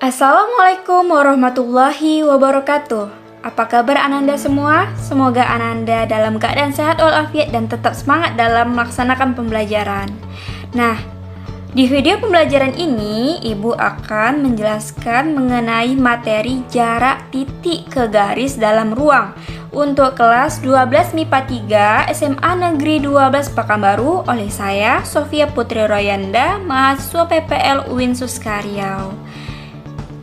Assalamualaikum warahmatullahi wabarakatuh. Apa kabar Ananda semua? Semoga Ananda dalam keadaan sehat walafiat dan tetap semangat dalam melaksanakan pembelajaran. Nah, di video pembelajaran ini Ibu akan menjelaskan mengenai materi jarak titik ke garis dalam ruang untuk kelas 12 MIPA 3 SMA Negeri 12 Pekanbaru oleh saya Sofia Putri Royanda, mahasiswa PPL UIN Suskaryau.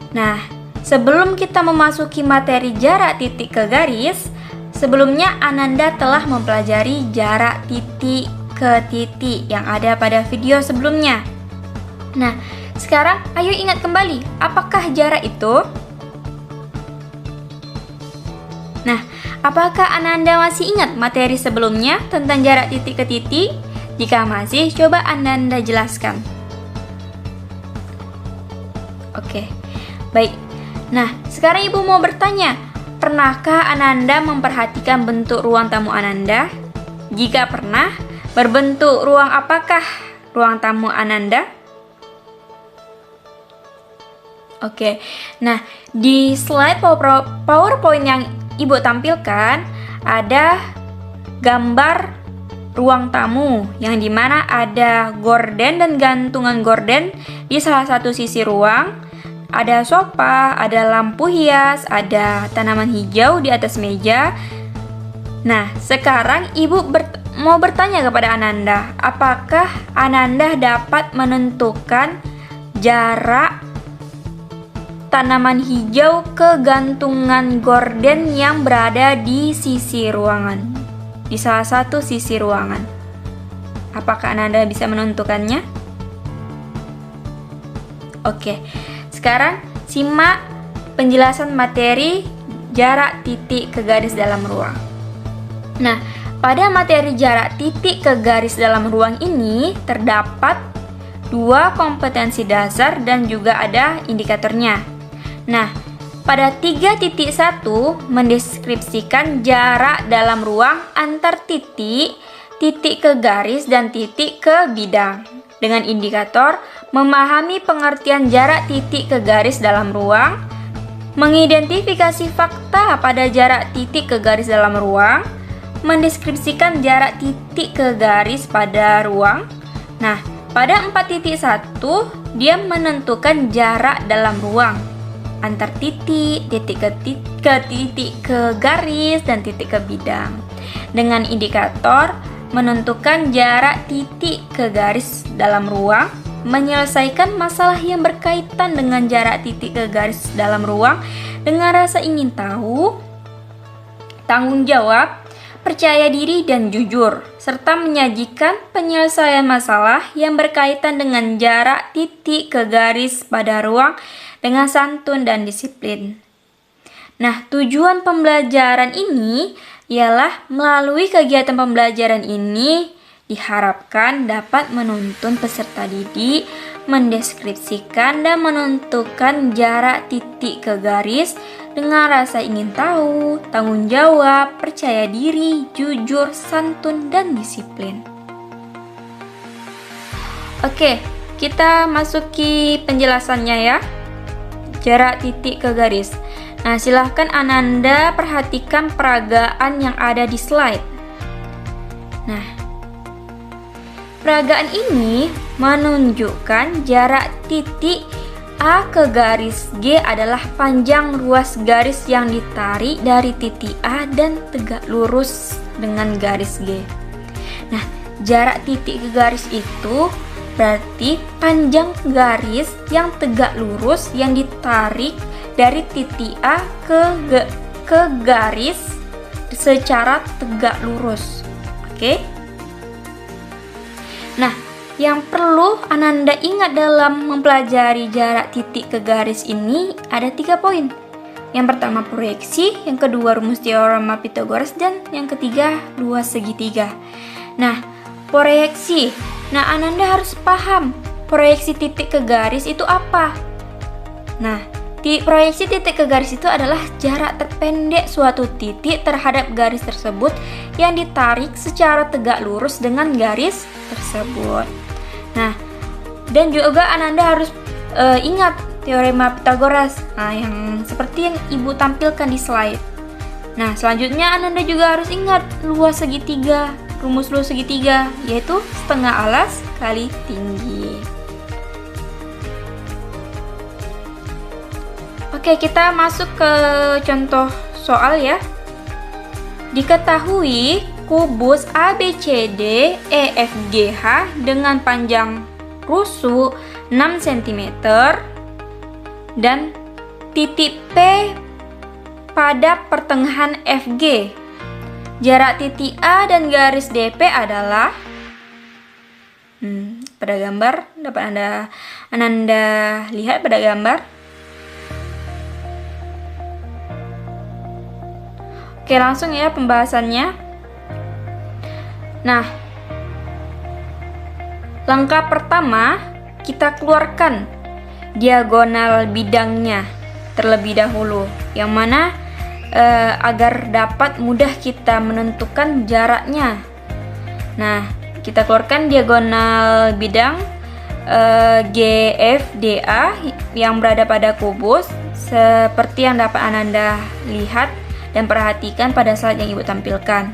Nah, sebelum kita memasuki materi jarak titik ke garis, sebelumnya Ananda telah mempelajari jarak titik ke titik yang ada pada video sebelumnya. Nah, sekarang ayo ingat kembali, apakah jarak itu? Nah, apakah Ananda masih ingat materi sebelumnya tentang jarak titik ke titik? Jika masih, coba Ananda jelaskan. Oke. Baik, nah sekarang Ibu mau bertanya, pernahkah Ananda memperhatikan bentuk ruang tamu Ananda? Jika pernah, berbentuk ruang apakah ruang tamu Ananda? Oke, nah di slide PowerPoint yang Ibu tampilkan ada gambar ruang tamu yang dimana ada gorden dan gantungan gorden di salah satu sisi ruang. Ada sofa, ada lampu hias, ada tanaman hijau di atas meja. Nah, sekarang Ibu mau bertanya kepada Ananda, apakah Ananda dapat menentukan jarak tanaman hijau ke gantungan gorden yang berada di sisi ruangan, di salah satu sisi ruangan? Apakah Ananda bisa menentukannya? Oke. Sekarang simak penjelasan materi jarak titik ke garis dalam ruang. Nah, pada materi jarak titik ke garis dalam ruang ini terdapat dua kompetensi dasar dan juga ada indikatornya. Nah, pada 3.1 mendeskripsikan jarak dalam ruang antar titik, titik ke garis dan titik ke bidang. Dengan indikator memahami pengertian jarak titik ke garis dalam ruang, mengidentifikasi fakta pada jarak titik ke garis dalam ruang, mendeskripsikan jarak titik ke garis pada ruang. Nah, pada 4.1 dia menentukan jarak dalam ruang antar titik, titik ke garis dan titik ke bidang. Dengan indikator menentukan jarak titik ke garis dalam ruang, menyelesaikan masalah yang berkaitan dengan jarak titik ke garis dalam ruang dengan rasa ingin tahu, tanggung jawab, percaya diri dan jujur, serta menyajikan penyelesaian masalah yang berkaitan dengan jarak titik ke garis pada ruang dengan santun dan disiplin. Nah, tujuan pembelajaran ini ialah melalui kegiatan pembelajaran ini diharapkan dapat menuntun peserta didik mendeskripsikan dan menentukan jarak titik ke garis dengan rasa ingin tahu, tanggung jawab, percaya diri, jujur, santun, dan disiplin. Oke, kita masuki penjelasannya ya. Jarak titik ke garis. Nah, silahkan Ananda perhatikan peragaan yang ada di slide. Nah, peragaan ini menunjukkan jarak titik A ke garis G adalah panjang ruas garis yang ditarik dari titik A dan tegak lurus dengan garis G. Nah, jarak titik ke garis itu berarti panjang garis yang tegak lurus yang ditarik dari titik A ke garis secara tegak lurus. Oke? Nah, yang perlu Ananda ingat dalam mempelajari jarak titik ke garis ini ada 3 poin. Yang pertama proyeksi, yang kedua rumus teorema Pythagoras, dan yang ketiga luas segitiga. Nah, proyeksi. Nah, Ananda harus paham proyeksi titik ke garis itu apa. Nah, proyeksi titik ke garis itu adalah jarak terpendek suatu titik terhadap garis tersebut yang ditarik secara tegak lurus dengan garis tersebut. Nah, dan juga Ananda harus ingat teorema Pythagoras. Nah, yang seperti yang Ibu tampilkan di slide. Nah, selanjutnya Ananda juga harus ingat luas segitiga, rumus luas segitiga, yaitu setengah alas kali tinggi. Oke, kita masuk ke contoh soal ya. Diketahui kubus ABCD EFGH dengan panjang rusuk 6 cm dan titik P pada pertengahan FG. Jarak titik A dan garis DP adalah pada gambar dapat Ananda lihat pada gambar. Oke, langsung ya pembahasannya. Nah, langkah pertama kita keluarkan diagonal bidangnya terlebih dahulu, yang mana agar dapat mudah kita menentukan jaraknya. Nah, kita keluarkan diagonal bidang GFDA yang berada pada kubus seperti yang dapat Ananda lihat dan perhatikan pada slide yang Ibu tampilkan.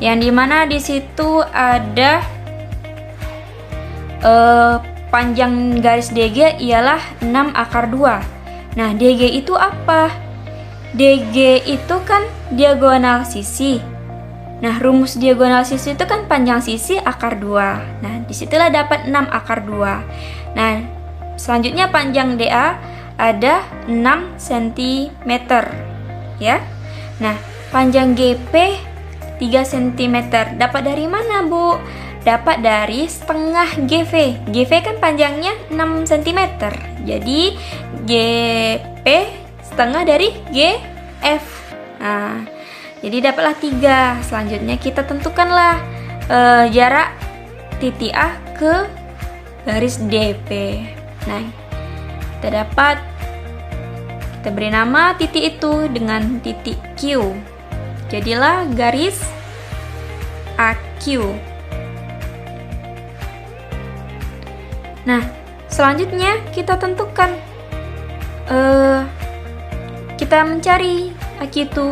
Yang dimana di situ ada panjang garis DG ialah 6 akar 2. Nah, DG itu apa? DG itu kan diagonal sisi. Nah, rumus diagonal sisi itu kan panjang sisi akar 2. Nah, disitulah dapat 6 akar 2. Nah, selanjutnya panjang DA ada 6 cm ya. Nah, panjang GP 3 cm. Dapat dari mana, Bu? Dapat dari setengah GV. GV kan panjangnya 6 cm. Jadi GP setengah dari GF. Nah, jadi dapatlah 3. Selanjutnya kita tentukanlah jarak titik A ke garis DP. Nah, kita beri nama titik itu dengan titik Q. Jadilah garis AQ. Nah, selanjutnya kita tentukan, kita mencari AQ itu.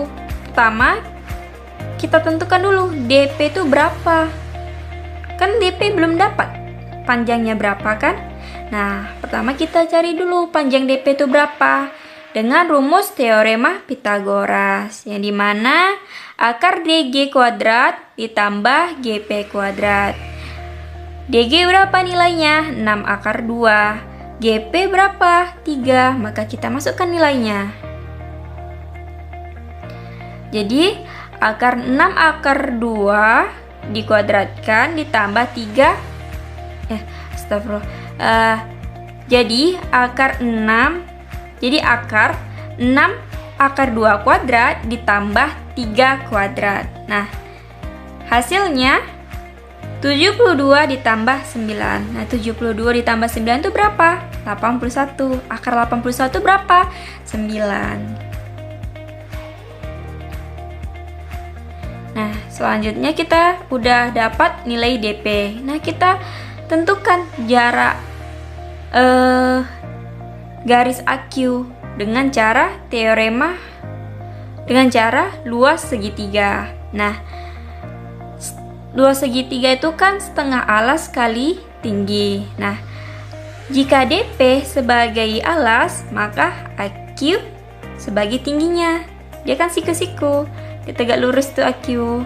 Pertama, kita tentukan dulu DP itu berapa. Kan DP belum dapat panjangnya berapa kan? Nah, pertama kita cari dulu panjang DP itu berapa dengan rumus teorema Pythagoras, yang dimana akar DG kuadrat ditambah GP kuadrat. DG berapa nilainya? 6 akar 2. GP berapa? 3. Maka kita masukkan nilainya. Jadi akar 6 akar 2 dikuadratkan ditambah 3. Jadi akar 6 akar 2 kuadrat ditambah 3 kuadrat. Nah, hasilnya 72 ditambah 9. Nah, 72 ditambah 9 itu berapa? 81. Akar 81 berapa? 9. Nah, selanjutnya kita udah dapat nilai DP. Nah, kita tentukan jarak garis AQ dengan cara luas segitiga. Nah, luas segitiga itu kan setengah alas kali tinggi. Nah, jika DP sebagai alas, maka AQ sebagai tingginya. Dia kan siku-siku, dia tegak lurus tuh AQ.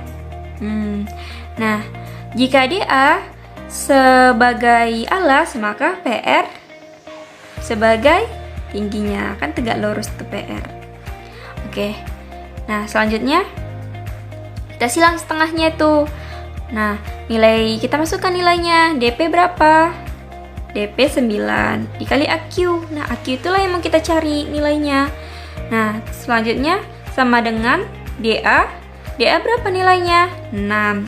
Nah, jika DA sebagai alas, maka PR sebagai tingginya, kan tegak lurus tuh PR. Oke. Nah, selanjutnya kita silang setengahnya itu. Nah, kita masukkan nilainya. DP berapa? DP 9 dikali AQ. Nah, AQ itulah yang mau kita cari nilainya. Nah, selanjutnya sama dengan DA. DA berapa nilainya? 6.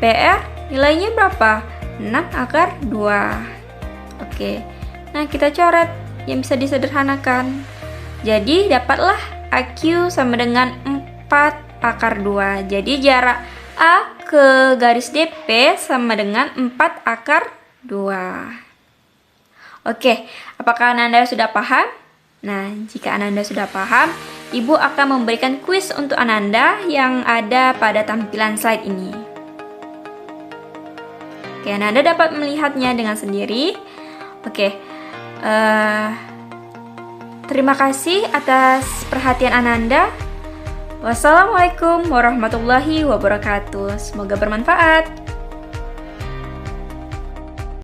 PR nilainya berapa? 6 akar 2. Oke. Nah, kita coret yang bisa disederhanakan. Jadi dapatlah AQ sama dengan 4 akar 2. Jadi jarak A ke garis DP sama dengan 4 akar 2. Oke, apakah Ananda sudah paham? Nah, jika Ananda sudah paham, Ibu akan memberikan kuis untuk Ananda yang ada pada tampilan slide ini. Oke, Ananda dapat melihatnya dengan sendiri. Oke, terima kasih atas perhatian Ananda. Wassalamualaikum warahmatullahi wabarakatuh. Semoga bermanfaat.